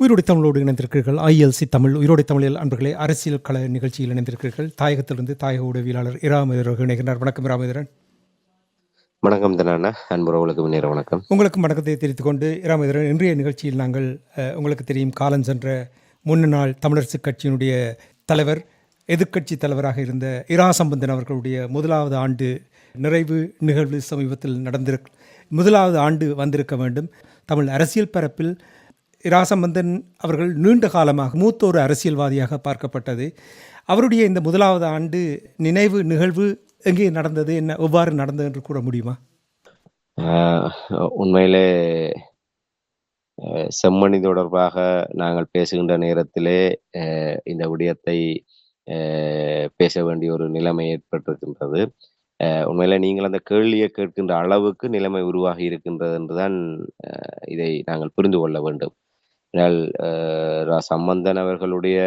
உயிரோடை தமிழோடு இணைந்திருக்கிறீர்கள். ஐஎல்சி தமிழ் உயிரோடை தமிழில் அன்பர்களே, அரசியல் கள நிகழ்ச்சியில் இணைந்திருக்கிறீர்கள். தாயகத்திலிருந்து தாயக உடவியலாளர் இராமேதர் இணைகிறார். வணக்கம் இராமேதரன். வணக்கம் தனானா, அன்புறவுகளுக்கு நேர வணக்கம். உங்களுக்கும் வணக்கத்தை தெரிவித்துக் கொண்டு இராமேதரன், இன்றைய நிகழ்ச்சியில் நாங்கள் உங்களுக்கு தெரியும், காலஞ்சென்ற முன்னாள் தமிழரசுக் கட்சியினுடைய தலைவர், எதிர்க்கட்சி தலைவராக இருந்த இரா சம்பந்தன் அவர்களுடைய முதலாவது ஆண்டு நிறைவு நிகழ்வு சமீபத்தில் முதலாவது ஆண்டு வந்திருக்க வேண்டும். தமிழ் அரசியல் பரப்பில் இரா சம்பந்தன் அவர்கள் நீண்ட காலமாக மூத்த ஒரு அரசியல்வாதியாக பார்க்கப்பட்டது. அவருடைய இந்த முதலாவது ஆண்டு நினைவு நிகழ்வு எங்கே நடந்தது, என்ன எவ்வாறு நடந்தது என்று கூற முடியுமா? உண்மையிலே செம்மணி தொடர்பாக நாங்கள் பேசுகின்ற நேரத்திலே இந்த விடயத்தை பேச வேண்டிய ஒரு நிலைமை ஏற்பட்டிருக்கின்றது. உண்மையில நீங்கள் அந்த கேள்வியை கேட்கின்ற அளவுக்கு நிலைமை உருவாகி இருக்கின்றது என்றுதான் இதை நாங்கள் புரிந்து கொள்ள வேண்டும். சம்பந்தன் அவர்களுடைய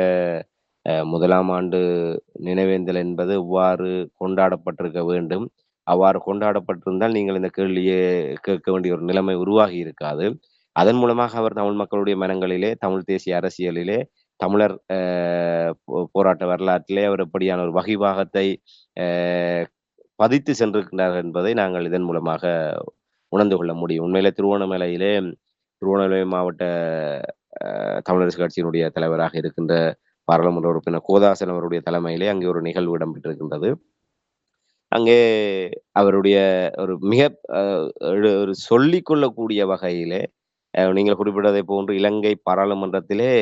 முதலாம் ஆண்டு நினைவேந்தல் என்பது இவ்வாறு கொண்டாடப்பட்டிருக்க வேண்டும். அவ்வாறு கொண்டாடப்பட்டிருந்தால் நீங்கள் இந்த கேள்வியை கேட்க வேண்டிய ஒரு நிலைமை உருவாகி இருக்காது. அதன் மூலமாக அவர் தமிழ் மக்களுடைய மனங்களிலே, தமிழ் தேசிய அரசியலிலே, தமிழர் போராட்ட வரலாற்றிலே அவர் எப்படியான ஒரு வகிபாகத்தை பதித்து சென்றிருக்கின்றார் என்பதை நாங்கள் இதன் மூலமாக உணர்ந்து கொள்ள முடியும். உண்மையிலே திருவண்ணாமலை மாவட்ட தமிழரசு கட்சியினுடைய தலைவராக இருக்கின்ற பாராளுமன்ற உறுப்பினர் கோதாசன் அவருடைய தலைமையிலே அங்கே ஒரு நிகழ்வு இடம்பெற்றிருக்கின்றது. அங்கே அவருடைய ஒரு மிக ஒரு சொல்லிக் கொள்ளக்கூடிய வகையிலே நீங்கள் குறிப்பிட்டதை போன்று இலங்கை பாராளுமன்றத்திலே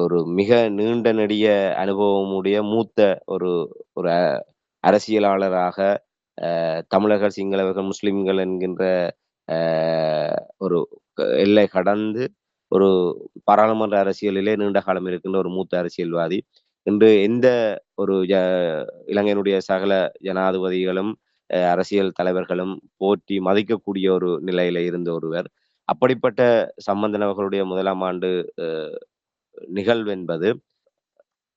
ஒரு மிக நீண்ட நெடிய அனுபவமுடைய மூத்த ஒரு ஒரு அரசியலாளராக தமிழர்கள், சிங்களவர்கள், முஸ்லிம்கள் என்கின்ற ஒரு எல்லை கடந்து ஒரு பாராளுமன்ற அரசியலிலே நீண்ட காலம் இருக்கின்ற ஒரு மூத்த அரசியல்வாதி, இன்று எந்த ஒரு இலங்கையினுடைய சகல ஜனாதிபதிகளும் அரசியல் தலைவர்களும் போற்றி மதிக்கக்கூடிய ஒரு நிலையில இருந்த ஒருவர். அப்படிப்பட்ட சம்பந்தன் அவர்களுடைய முதலாம் ஆண்டு நிகழ்வு என்பது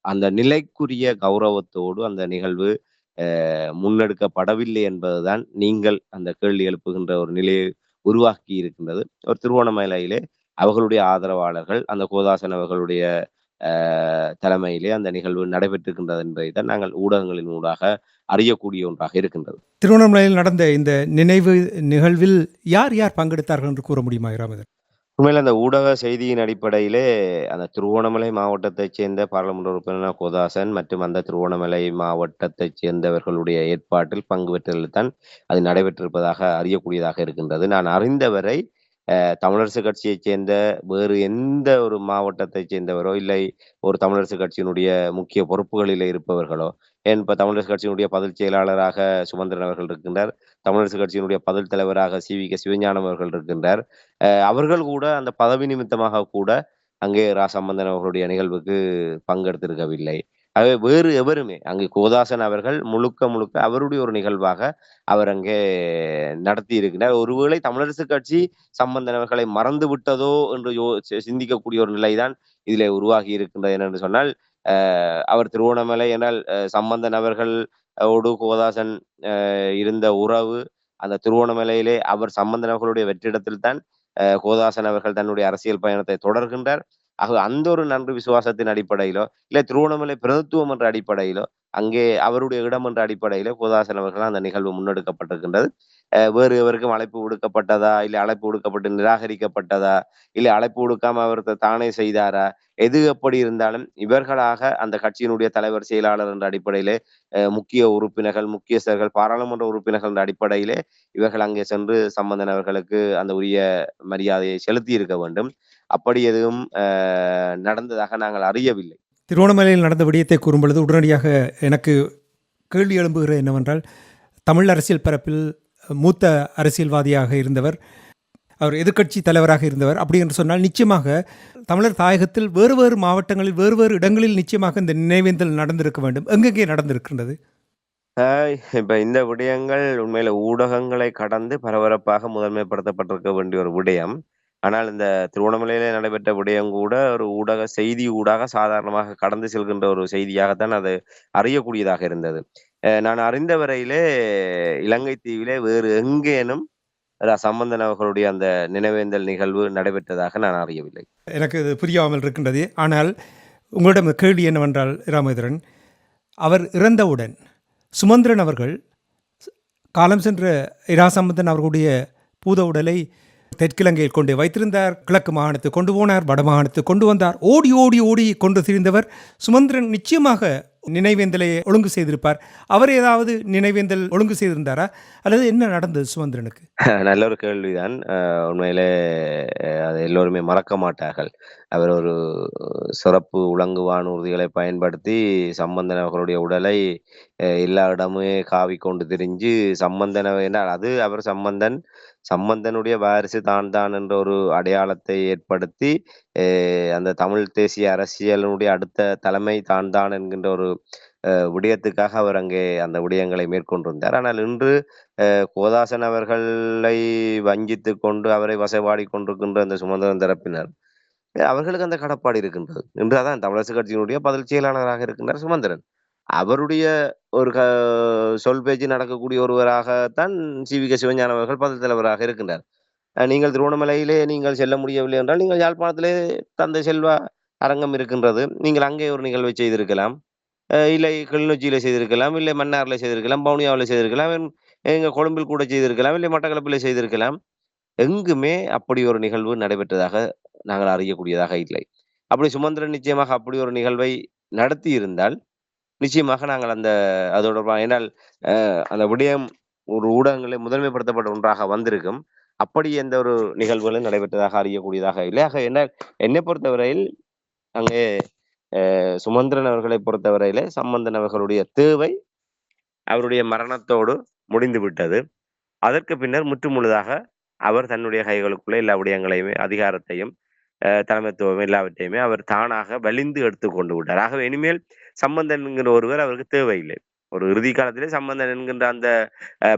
அந்த நிலைக்குரிய கௌரவத்தோடு அந்த நிகழ்வு முன்னெடுக்கப்படவில்லை என்பதுதான் நீங்கள் அந்த கேள்வி எழுப்புகின்ற ஒரு நிலையை உருவாக்கி இருக்கின்றது. ஒரு திருவோணமலையிலே அவர்களுடைய ஆதரவாளர்கள் அந்த கோதாசன் அவர்களுடைய தலைமையிலே அந்த நிகழ்வு நடைபெற்றிருக்கின்றது என்பதை தான் நாங்கள் ஊடகங்களின் ஊடாக அறியக்கூடிய ஒன்றாக இருக்கின்றது. திருவண்ணாமலையில் நடந்த இந்த நினைவு நிகழ்வில் யார் யார் பங்கெடுத்தார்கள் என்று கூற முடியுமா இராமேதரன்? உண்மையில் அந்த ஊடக செய்தியின் அடிப்படையிலே அந்த திருவோணமலை மாவட்டத்தைச் சேர்ந்த பாராளுமன்ற உறுப்பினர் கோதாசன் மற்றும் அந்த திருவோணமலை மாவட்டத்தைச் சேர்ந்தவர்களுடைய ஏற்பாட்டில் பங்கு பெற்றதில் தான் அது நடைபெற்றிருப்பதாக அறியக்கூடியதாக இருக்கின்றது. நான் அறிந்தவரை தமிழரசு கட்சியைச் சேர்ந்த வேறு எந்த ஒரு மாவட்டத்தைச் சேர்ந்தவரோ இல்லை ஒரு தமிழரசு கட்சியினுடைய முக்கிய பொறுப்புகளில் இருப்பவர்களோ, இப்ப தமிழரசு கட்சியினுடைய பதில் செயலாளராக சுமந்திரன் அவர்கள் இருக்கின்றார், தமிழரசு கட்சியினுடைய பதில் தலைவராக CVK சிவஞானம் அவர்கள் இருக்கின்றார். அவர்கள் கூட அந்த பதவி நிமித்தமாக கூட அங்கே சம்பந்தன் அவர்களுடைய நிகழ்வுக்கு பங்கெடுத்திருக்கவில்லை. ஆகவே வேறு எவருமே அங்கே கோதாசன் அவர்கள் முழுக்க அவருடைய ஒரு நிகழ்வாக அவர் அங்கே நடத்தி இருக்கின்றார். ஒருவேளை தமிழரசு கட்சி சம்பந்தன் அவர்களை மறந்து விட்டதோ என்று சிந்திக்கக்கூடிய ஒரு நிலைதான் இதிலே உருவாகி இருக்கின்றது. என்னென்று சொன்னால் அவர் திருவோணமலை என்றால் சம்பந்தன் அவர்களோடு கோதாசன் இருந்த உறவு அந்த திருவோணமலையிலே அவர் சம்பந்தன் அவர்களுடைய வெற்றிடத்தில் தான் கோதாசன் அவர்கள் தன்னுடைய அரசியல் பயணத்தை தொடர்கின்றார். ஆக அந்த ஒரு நன்றி விசுவாசத்தின் அடிப்படையிலோ இல்லை திருவோணமலை பிரதித்துவம் என்ற அடிப்படையிலோ அங்கே அவருடைய இடம் என்ற அடிப்படையில கோதாசன் அவர்கள் அந்த நிகழ்வு முன்னெடுக்கப்பட்டிருக்கின்றது. வேறு எவருக்கும் அழைப்பு விடுக்கப்பட்டதா, இல்லை அழைப்பு விடுக்கப்பட்டு நிராகரிக்கப்பட்டதா, இல்லை அழைப்பு விடுக்காம அவர் தானே செய்தாரா, எது எப்படி இருந்தாலும் இவர்களாக அந்த கட்சியினுடைய தலைவர் செயலாளர் என்ற அடிப்படையிலே முக்கிய உறுப்பினர்கள், முக்கியஸ்தர்கள், பாராளுமன்ற உறுப்பினர்கள் என்ற அடிப்படையிலே இவர்கள் அங்கே சென்று சம்பந்தன் அவர்களுக்கு அந்த உரிய மரியாதையை செலுத்தி இருக்க வேண்டும். அப்படி எதுவும் நடந்ததாக நாங்கள் அறியவில்லை. திருவோணமலையில் நடந்த விடயத்தை கூறும் பொழுது உடனடியாக எனக்கு கேள்வி எழும்புகிற என்னவென்றால், தமிழ் அரசியல் பரப்பில் மூத்த அரசியல்வாதியாக இருந்தவர், அவர் எதிர்க்கட்சி தலைவராக இருந்தவர். அப்படி என்று சொன்னால் நிச்சயமாக தமிழர் தாயகத்தில் வேறு வேறு மாவட்டங்களில் வேறு இடங்களில் நிச்சயமாக இந்த நினைவேந்தல் நடந்திருக்க வேண்டும். எங்கெங்கே நடந்திருக்கின்றது? இப்ப இந்த விடயங்கள் உண்மையில ஊடகங்களை கடந்து பரபரப்பாக முதன்மைப்படுத்தப்பட்டிருக்க வேண்டிய ஒரு விடயம். ஆனால் இந்த திருவண்ணாமலையிலே நடைபெற்ற விடயம் கூட ஒரு ஊடக செய்தி ஊடாக சாதாரணமாக கடந்து செல்கின்ற ஒரு செய்தியாகத்தான் அது அறியக்கூடியதாக இருந்தது. நான் அறிந்த வரையிலே இலங்கை தீவிலே வேறு எங்கேனும் சம்பந்தன் அவர்களுடைய அந்த நினைவேந்தல் நிகழ்வு நடைபெற்றதாக நான் அறியவில்லை. எனக்கு இது புரியாமல் இருக்கின்றது. ஆனால் உங்களிடம் கேள்வி என்னவென்றால் ராமேந்திரன், அவர் இறந்தவுடன் சுமந்திரன் அவர்கள் காலம் சென்ற இராசம்பந்தன் அவர்களுடைய பூத உடலை தெற்கிலங்கையில் கொண்டு வைத்திருந்தார். கிழக்கு மாகாணத்துக்கு கொண்டு போனார், வடமாகாணத்துக்கு கொண்டு வந்தார். ஓடி ஓடி ஓடி கொண்டு திரிந்தவர் சுமந்திரன் நிச்சயமாக நினைவேந்தலை ஒழுங்கு செய்திருப்பார். அவர் ஏதாவது நினைவேந்தல் ஒழுங்கு செய்திருந்தாரா, அல்லது என்ன நடந்தது சுமந்திரனுக்கு? நல்ல ஒரு கேள்விதான். உண்மையிலே அதை எல்லோருமே மறக்க மாட்டார்கள். அவர் ஒரு சிறப்பு உலங்கு வானூர்திகளை பயன்படுத்தி சம்பந்தன் அவர்களுடைய உடலை எல்லா இடமுமே காவிக் கொண்டு திரிஞ்சு சம்பந்தன் என்றால் அது அவர் சம்பந்தனுடைய வாரிசு தான் என்ற ஒரு அடையாளத்தை ஏற்படுத்தி அந்த தமிழ் தேசிய அரசியலினுடைய அடுத்த தலைமை தான் என்கின்ற ஒரு விடயத்துக்காக அவர் அங்கே அந்த விடயங்களை மேற்கொண்டிருந்தார். ஆனால் இன்று கோதாசன் அவர்களை வஞ்சித்துக் கொண்டு அவரை வசைபாடி கொண்டிருக்கின்ற அந்த சுமந்திரன் தரப்பினர் அவர்களுக்கு அந்த கடப்பாடு இருக்கின்றது. இன்று அதான் தமிழரசு கட்சியினுடைய பதில் செயலாளராக இருக்கின்றார் சுமந்திரன். அவருடைய ஒரு சொல் பேச்சு நடக்கக்கூடிய ஒருவராகத்தான் சி.வி.க. சிவஞானம் அவர்கள் பதில் தலைவராக இருக்கின்றார். நீங்கள் திருவண்ணாமலையிலே நீங்கள் செல்ல முடியவில்லை என்றால் நீங்கள் யாழ்ப்பாணத்திலே தந்தை செல்வா அரங்கம் இருக்கின்றது. நீங்கள் அங்கே ஒரு நிகழ்வை செய்திருக்கலாம். இல்லை கிளிநொச்சியில செய்திருக்கலாம், இல்லை மன்னார்ல செய்திருக்கலாம், வவுனியாவில செய்திருக்கலாம், எங்க கொழும்பில் கூட செய்திருக்கலாம், இல்லை மட்டக்களப்பில செய்திருக்கலாம். எங்குமே அப்படி ஒரு நிகழ்வு நடைபெற்றதாக நாங்கள் அறியக்கூடியதாக இல்லை. அப்படி சுமந்திரன் நிச்சயமாக அப்படி ஒரு நிகழ்வை நடத்தி இருந்தால் நிச்சயமாக நாங்கள் அது தொடர்பாக ஏனால் அந்த விடயம் ஒரு ஊடகங்களில் முதன்மைப்படுத்தப்பட்ட ஒன்றாக வந்திருக்கும். அப்படி எந்த ஒரு நிகழ்வுகளும் நடைபெற்றதாக அறியக்கூடியதாக இல்லை. ஆக என்னை பொறுத்தவரையில் அங்கே சுமந்திரன் அவர்களை பொறுத்தவரையிலே சம்பந்தன் அவர்களுடைய தேவை அவருடைய மரணத்தோடு முடிந்து விட்டது. அதற்கு பின்னர் முற்றுமுழுதாக அவர் தன்னுடைய கைகளுக்குள்ள எல்லா விடயங்களையுமே அதிகாரத்தையும் தலைமைத்துவம் எல்லாவற்றையுமே அவர் தானாக வலிந்து எடுத்துக்கொண்டு விட்டார். ஆகவே இனிமேல் சம்பந்தன் என்கிற ஒருவர் அவருக்கு தேவையில்லை. ஒரு இறுதி காலத்திலே சம்பந்தன் என்கின்ற அந்த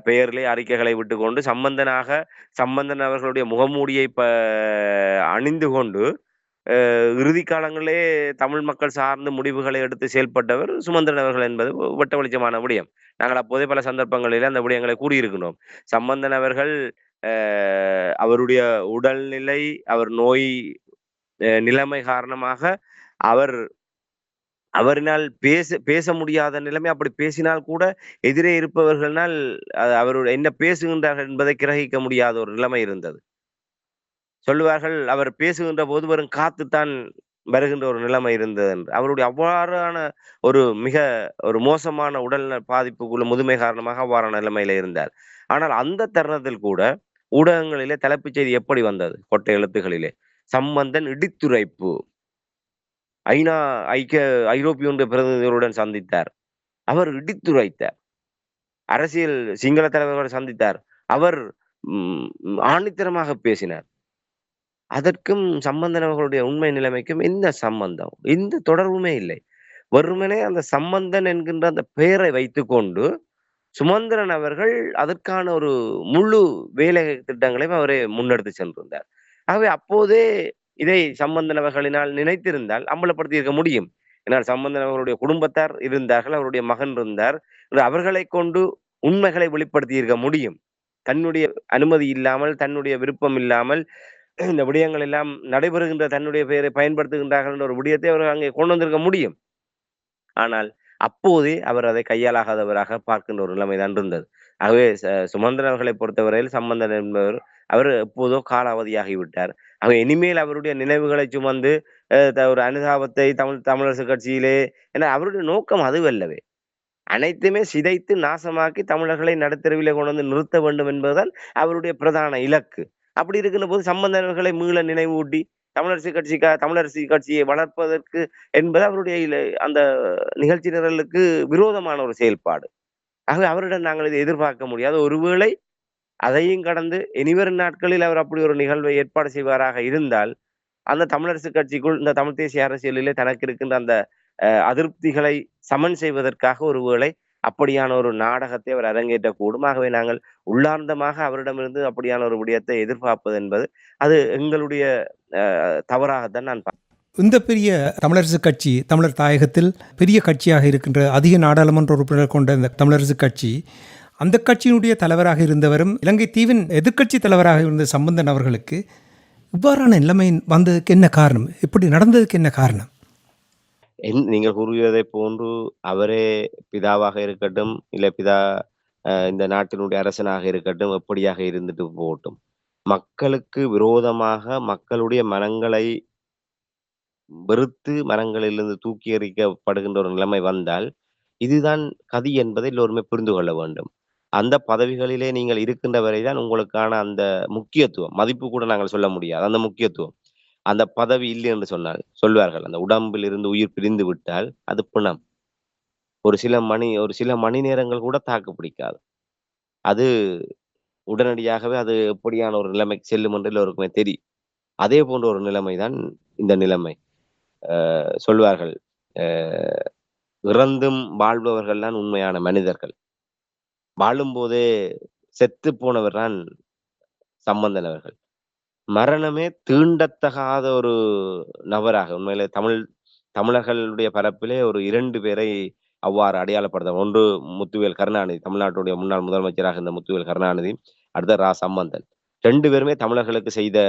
பெயரிலே அறிக்கைகளை விட்டுக்கொண்டு சம்பந்தன் அவர்களுடைய முகமூடியை அணிந்து கொண்டு இறுதி காலங்களே தமிழ் மக்கள் சார்ந்த முடிவுகளை எடுத்து செயல்பட்டவர் சுமந்திரன் அவர்கள் என்பது வெட்ட வெளிச்சமான விடயம். நாங்கள் அப்போதே பல சந்தர்ப்பங்களிலே அந்த விடயங்களை கூறியிருக்கின்றோம். சம்பந்தன் அவர்கள் அவருடைய உடல்நிலை, அவர் நோய் நிலைமை காரணமாக அவரினால் பேச முடியாத நிலைமை. அப்படி பேசினால் கூட எதிரே இருப்பவர்களால் அவருடைய என்ன பேசுகின்றார்கள் என்பதை கிரகிக்க முடியாத ஒரு நிலைமை இருந்தது. சொல்லுவார்கள், அவர் பேசுகின்ற போது வெறும் காத்துத்தான் வருகின்ற ஒரு நிலைமை இருந்தது என்று. அவருடைய அவ்வாறான ஒரு மோசமான உடல் பாதிப்புக்குள்ள முதுமை காரணமாக அவ்வாறான நிலைமையில இருந்தார். ஆனால் அந்த தருணத்தில் கூட ஊடகங்களிலே தலைப்புச் செய்தி எப்படி வந்தது? கொட்டை எழுத்துகளிலே சம்பந்தன் இடித்துரைப்பு, ஐரோப்பிய ஒன்றிய பிரதிநிதிகளுடன் சந்தித்தார், அவர் இடித்துரைத்தார். அரசியல் சிங்கள தலைவர்களுடன் சந்தித்தார், அவர் ஆணித்தரமாக பேசினார். அதற்கும் சம்பந்தன் அவர்களுடைய உண்மை நிலைமைக்கும் எந்த சம்பந்தம், எந்த தொடர்புமே இல்லை. வெறுமனே அந்த சம்பந்தன் என்கின்ற அந்த பெயரை வைத்துக்கொண்டு சுமந்திரன் அவர்கள் அதற்கான ஒரு முழு வேலை திட்டங்களையும் அவரே முன்னெடுத்து சென்றிருந்தார். ஆகவே அப்போதே இதை சம்பந்தன் அவர்களினால் நினைத்திருந்தால் அம்பலப்படுத்தி இருக்க முடியும். ஏன்னால் சம்பந்தன் அவர்களுடைய குடும்பத்தார் இருந்தார்கள், அவருடைய மகன் இருந்தார். அவர்களை கொண்டு உண்மைகளை வெளிப்படுத்தி இருக்க முடியும். தன்னுடைய அனுமதி இல்லாமல், தன்னுடைய விருப்பம் இல்லாமல் இந்த விடயங்கள் எல்லாம் நடைபெறுகின்ற தன்னுடைய பெயரை பயன்படுத்துகின்றார்கள் என்ற ஒரு விடயத்தை அவர்கள் அங்கே கொண்டு வந்திருக்க முடியும். ஆனால் அப்போதே அவர் அதை கையாளாகாதவராக பார்க்கின்ற ஒரு நிலைமைதான் இருந்தது. ஆகவே சுமந்திரன் அவர்களை பொறுத்தவரையில் சம்பந்தன் என்பவர் அவர் எப்போதோ காலாவதியாகிவிட்டார். ஆகவே இனிமேல் அவருடைய நினைவுகளை சுமந்து ஒரு அனுதாபத்தை தமிழரசு கட்சியிலே, ஏன்னா அவருடைய நோக்கம் அதுவல்லவே, அனைத்துமே சிதைத்து நாசமாக்கி தமிழர்களை நடுத்தருவிலே கொண்டு வந்து நிறுத்த வேண்டும் என்பதுதான் அவருடைய பிரதான இலக்கு. அப்படி இருக்கின்ற போது சம்பந்தர்களை மீள நினைவூட்டி தமிழரசு கட்சியை வளர்ப்பதற்கு என்பது அவருடைய அந்த நிகழ்ச்சி நிரலுக்கு விரோதமான ஒரு செயல்பாடு. ஆகவே அவரிடம் நாங்கள் இதை எதிர்பார்க்க முடியாது. ஒருவேளை அதையும் கடந்து இனிவரும் நாட்களில் அவர் அப்படி ஒரு நிகழ்வை ஏற்பாடு செய்வாராக இருந்தால் அந்த தமிழரசு கட்சிக்குள் இந்த தமிழ் தேசிய அரசியலிலே தனக்கு இருக்கின்ற அந்த அதிருப்திகளை சமன் செய்வதற்காக ஒருவேளை அப்படியான ஒரு நாடகத்தை அவர் அரங்கேற்றக்கூடும். ஆகவே நாங்கள் உள்ளார்ந்தமாக அவரிடமிருந்து அப்படியான ஒரு விடயத்தை எதிர்பார்ப்பது என்பது அது எங்களுடைய தவறாகத்தான் நான் பார்க்கிறேன். இந்த பெரிய தமிழரசு கட்சி தமிழர் தாயகத்தில் பெரிய கட்சியாக இருக்கின்ற அதிக நாடாளுமன்ற உறுப்பினர் கொண்ட இந்த தமிழரசு கட்சி அந்த கட்சியினுடைய தலைவராக இருந்தவரும் இலங்கை தீவின் எதிர்க்கட்சி தலைவராக இருந்த சம்பந்தன் அவர்களுக்கு இவ்வாறான நிலைமை வந்ததுக்கு என்ன காரணம்? இப்படி நடந்ததுக்கு என்ன காரணம்? நீங்கள் கூறுவதைப் போன்று அவரே பிதாவாக இருக்கட்டும், இல்ல இந்த நாட்டினுடைய அரசனாக இருக்கட்டும், எப்படியாக இருந்துட்டு போகட்டும். மக்களுக்கு விரோதமாக மக்களுடைய மனங்களை வெறுத்து மனங்களிலிருந்து தூக்கி எறியப்படுகின்ற ஒரு நிலைமை வந்தால், இதுதான் கதி என்பதை எல்லோருமே புரிந்து கொள்ள வேண்டும். அந்த பதவிகளிலே நீங்கள் இருக்கின்ற வரை தான் உங்களுக்கான அந்த முக்கியத்துவம், மதிப்பு கூட நாங்கள் சொல்ல முடியாது. அந்த முக்கியத்துவம். அந்த பதவி இல்லை என்று சொன்னால் சொல்வார்கள். அந்த உடம்பில் இருந்து உயிர் பிரிந்து விட்டால் அது பிணம். ஒரு சில மணி நேரங்கள் கூட தாக்கு பிடிக்காது. அது உடனடியாகவே அது எப்படியான ஒரு நிலைமைக்கு செல்லும் என்று எல்லோருக்குமே தெரியும். அதே போன்ற ஒரு நிலைமை தான் இந்த நிலைமை. சொல்வார்கள். அ இறந்தும் வாழ்பவர்கள் தான் உண்மையான மனிதர்கள். வாழும்போதே செத்துப் போனவர் தான் சம்பந்தன் அவர்கள். மரணமே தீண்டத்தகாத ஒரு நபராக உண்மையிலே தமிழர்களுடைய பரப்பிலே ஒரு 2 பேரை அவ்வாறு அடையாளப்படுத்த ஒன்று முத்துவேல் கருணாநிதி, தமிழ்நாட்டுடைய முன்னாள் முதலமைச்சராக இருந்த முத்துவேல் கருணாநிதி, அடுத்தது சம்பந்தன். 2 பேருமே தமிழர்களுக்கு செய்த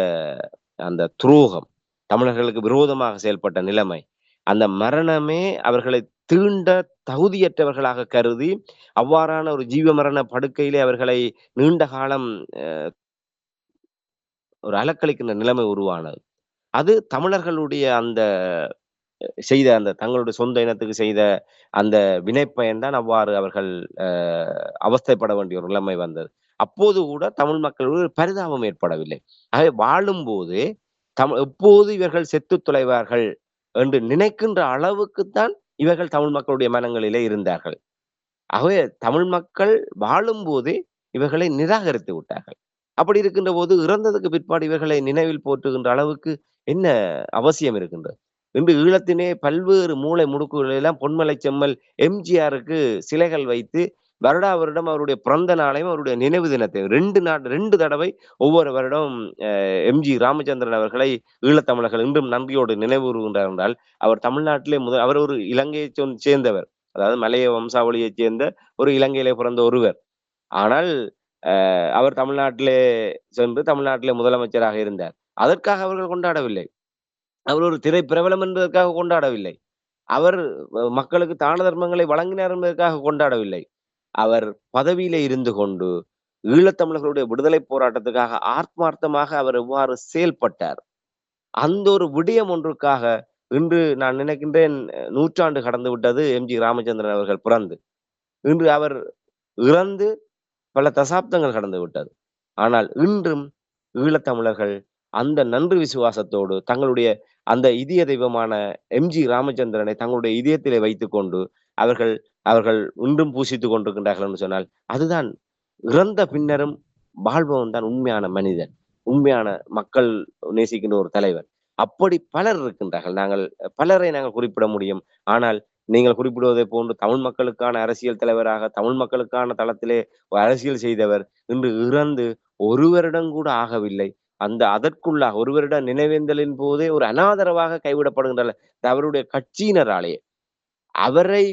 அந்த துரோகம், தமிழர்களுக்கு விரோதமாக செயல்பட்ட நிலைமை, அந்த மரணமே அவர்களை தீண்ட தகுதியற்றவர்களாக கருதி, அவ்வாறான ஒரு ஜீவ மரண படுக்கையிலே அவர்களை நீண்ட காலம் ஒரு அலக்களிக்கின்ற நிலைமை உருவானது. அது தமிழர்களுடைய அந்த செய்த அந்த தங்களுடைய சொந்த இனத்துக்கு செய்த அந்த வினைப்பயன் தான் அவ்வாறு அவர்கள் அ அவஸ்தைப்பட வேண்டிய ஒரு நிலைமை வந்தது. அப்போது கூட தமிழ் மக்களுக்கு ஒரு பரிதாபம் ஏற்படவில்லை. ஆகவே வாழும்போது எப்போது இவர்கள் செத்துத் தொலைவார்கள் என்று நினைக்கின்ற அளவுக்குத்தான் இவர்கள் தமிழ் மக்களுடைய மனங்களிலே இருந்தார்கள். ஆகவே தமிழ் மக்கள் வாழும்போதே இவர்களை நிராகரித்து விட்டார்கள். அப்படி இருக்கின்ற போது இறந்ததுக்கு பிற்பாடு இவர்களை நினைவில் போற்றுகின்ற அளவுக்கு என்ன அவசியம் இருக்கின்றது? இன்று ஈழத்திலே பல்வேறு மூலை முடுக்குகளில் எல்லாம் பொன்மலை செம்மல் எம்ஜிஆருக்கு சிலைகள் வைத்து வருடா வருடம் அவருடைய பிறந்த நாளையும், அவருடைய நினைவு தினத்தையும் 2 தடவை ஒவ்வொரு வருடம் ராமச்சந்திரன் அவர்களை ஈழத்தமிழர்கள் இன்றும் நன்றியோடு நினைவுகூருகின்றார் என்றால், அவர் தமிழ்நாட்டிலே அவர் ஒரு இலங்கையைச் சேர்ந்தவர். அதாவது மலைய வம்சாவளியைச் சேர்ந்த ஒரு இலங்கையிலே பிறந்த ஒருவர். ஆனால் அவர் தமிழ்நாட்டிலே சென்று தமிழ்நாட்டிலே முதலமைச்சராக இருந்தார். அதற்காக அவர்கள் கொண்டாடவில்லை. அவர் ஒரு திரை பிரபலம் என்பதற்காக கொண்டாடவில்லை. அவர் மக்களுக்கு தான தர்மங்களை வழங்கினார் என்பதற்காக கொண்டாடவில்லை. அவர் பதவியிலே இருந்து கொண்டு ஈழத்தமிழர்களுடைய விடுதலை போராட்டத்துக்காக ஆத்மார்த்தமாக அவர் எவ்வாறு செயல்பட்டார். அந்த ஒரு விடயம் ஒன்றுக்காக இன்று நான் நினைக்கின்றேன் 100 ஆண்டு கடந்து விட்டது ராமச்சந்திரன் அவர்கள் பிறந்து. இன்று அவர் இறந்து பல தசாப்தங்கள் கடந்து விட்டது. ஆனால் இன்றும் ஈழத்தமிழர்கள் அந்த நன்றி விசுவாசத்தோடு தங்களுடைய அந்த இதய தெய்வமான ராமச்சந்திரனை தங்களுடைய இதயத்திலே வைத்துக்கொண்டு அவர்கள் அவர்கள் இன்றும் பூசித்துக் கொண்டிருக்கின்றார்கள் என்று சொன்னால், அதுதான் இறந்த பின்னரும் வாழ்பவன் தான் உண்மையான மனிதன். உண்மையான மக்கள் நேசிக்கின்ற ஒரு தலைவர். அப்படி பலர் இருக்கின்றார்கள். பலரை நாங்கள் குறிப்பிட முடியும். ஆனால் நீங்கள் குறிப்பிடுவதைப் போன்று தமிழ் மக்களுக்கான அரசியல் தலைவராக, தமிழ் மக்களுக்கான தளத்திலே ஒரு அரசியல் செய்தவர் இன்று இறந்து 1 வருடம் கூட ஆகவில்லை. அதற்குள்ளாக 1 வருட நினைவேந்தலின் போதே ஒரு அனாதரவாக கைவிடப்படுகின்ற அவருடைய கட்சியினராலேயே, அவரை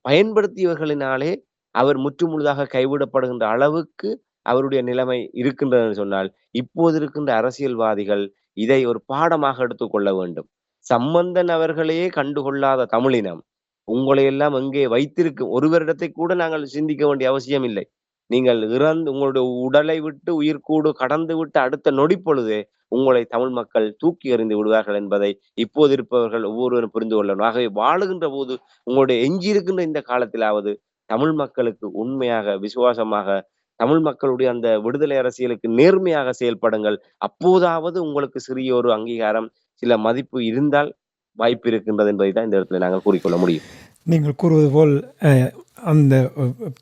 பயன்படுத்தியவர்களினாலே அவர் முற்றுமுழுதாக கைவிடப்படுகின்ற அளவுக்கு அவருடைய நிலைமை இருக்கின்றது என்று சொன்னால், இப்போது இருக்கின்ற அரசியல்வாதிகள் இதை ஒரு பாடமாக எடுத்துக்கொள்ள வேண்டும். சம்பந்தன் அவர்களையே கண்டுகொள்ளாத தமிழினம், உங்களை எல்லாம் எங்கே வைத்திருக்கும் 1 வருடத்தை கூட நாங்கள் சிந்திக்க வேண்டிய அவசியம் இல்லை. நீங்கள் உங்களுடைய உடலை விட்டு உயிர்க்கூடு கடந்து விட்டு அடுத்த நொடி பொழுதே உங்களை தமிழ் மக்கள் தூக்கி எறிந்து விடுவார்கள் என்பதை இப்போது இருப்பவர்கள் ஒவ்வொருவரும் புரிந்து கொள்ளணும். ஆகவே வாழுகின்ற போது உங்களுடைய எஞ்சியிருக்கின்ற இந்த காலத்திலாவது தமிழ் மக்களுக்கு உண்மையாக, விசுவாசமாக, தமிழ் மக்களுடைய அந்த விடுதலை அரசியலுக்கு நேர்மையாக செயல்படுங்கள். அப்போதாவது உங்களுக்கு சிறிய ஒரு அங்கீகாரம், சில மதிப்பு இருந்தால் வாய்ப்பு இருக்கின்றது என்பதை தான் இந்த இடத்துல நாங்கள் கூறிக்கொள்ள முடியும். நீங்கள் கூறுவது போல் அந்த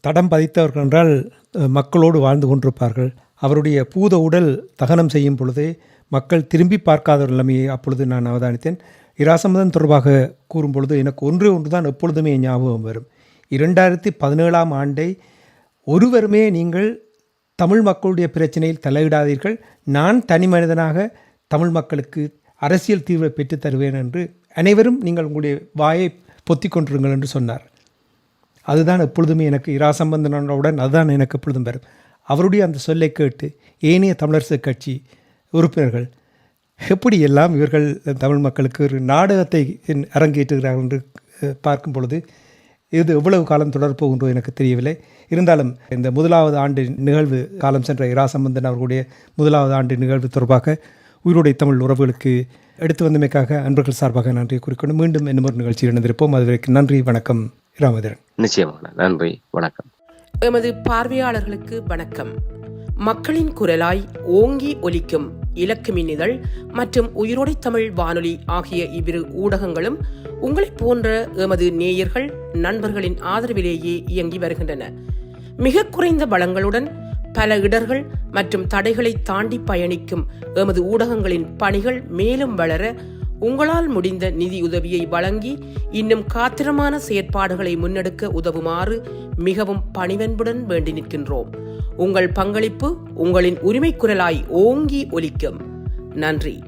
தடம் பதித்தவர்கள் என்றால் மக்களோடு வாழ்ந்து கொண்டிருப்பார்கள். அவருடைய பூத உடல் தகனம் செய்யும் பொழுதே மக்கள் திரும்பி பார்க்காத ஒரு நிலைமையை அப்பொழுது நான் அவதானித்தேன். இராசம்பந்தன் தொடர்பாக கூறும் பொழுது எனக்கு ஒன்று தான் எப்பொழுதுமே ஞாபகம் வரும். 2017ஆம் ஆண்டை ஒருவருமே நீங்கள் தமிழ் மக்களுடைய பிரச்சனையில் தலையிடாதீர்கள், நான் தனி மனிதனாக தமிழ் மக்களுக்கு அரசியல் தீர்வை பெற்றுத் தருவேன் என்று அனைவரும் நீங்கள் உங்களுடைய வாயை பொத்திக் கொண்டிருங்கள் என்று சொன்னார். அதுதான் எப்பொழுதுமே எனக்கு இரா சம்பந்தனுடன் அதுதான் எனக்கு எப்பொழுதும் வரும். அவருடைய அந்த சொல்லை கேட்டு ஏனைய தமிழரசு கட்சி உறுப்பினர்கள் எப்படியெல்லாம் இவர்கள் தமிழ் மக்களுக்கு ஒரு நாடகத்தை அரங்கேற்றுகிறார்கள் என்று பார்க்கும் பொழுது இது எவ்வளவு காலம் தொடரப்போகின்றோ எனக்கு தெரியவில்லை. இருந்தாலும் இந்த முதலாவது ஆண்டு நிகழ்வு, காலம் சென்ற இரா சம்பந்தன் அவர்களுடைய முதலாவது ஆண்டு நிகழ்வு தொடர்பாக உயிரோடை தமிழ் உறவுகளுக்கு எடுத்து வந்தமைக்காக அன்பர்கள் சார்பாக நன்றி குறிக்கொண்டு மீண்டும் இன்னும் ஒரு நிகழ்ச்சியில் இணைந்திருப்போம். அதுவரைக்கும் நன்றி, வணக்கம். இராமேந்திரன். நிச்சயமாக நன்றி, வணக்கம். எமது பார்வையாளர்களுக்கு வணக்கம். மக்களின் குரலாய் ஓங்கி ஒலிக்கும் இலக்கு மின்னிதழ் மற்றும் உயிரோடை தமிழ் வானொலி ஆகிய இவ்விரு ஊடகங்களும் உங்களைப் போன்ற எமது நேயர்கள் நண்பர்களின் ஆதரவிலேயே இயங்கி வருகின்றன. மிக குறைந்த பலங்களுடன் பல இடர்கள் மற்றும் தடைகளை தாண்டி பயணிக்கும் எமது ஊடகங்களின் பணிகள் மேலும் வளர உங்களால் முடிந்த நிதி உதவியை வழங்கி இன்னும் காத்திரமான செயற்பாடுகளை முன்னெடுக்க உதவுமாறு மிகவும் பணிவன்புடன் வேண்டி நிற்கின்றோம். உங்கள் பங்களிப்பு உங்களின் உரிமை குரலாய் ஓங்கி ஒலிக்கும். நன்றி.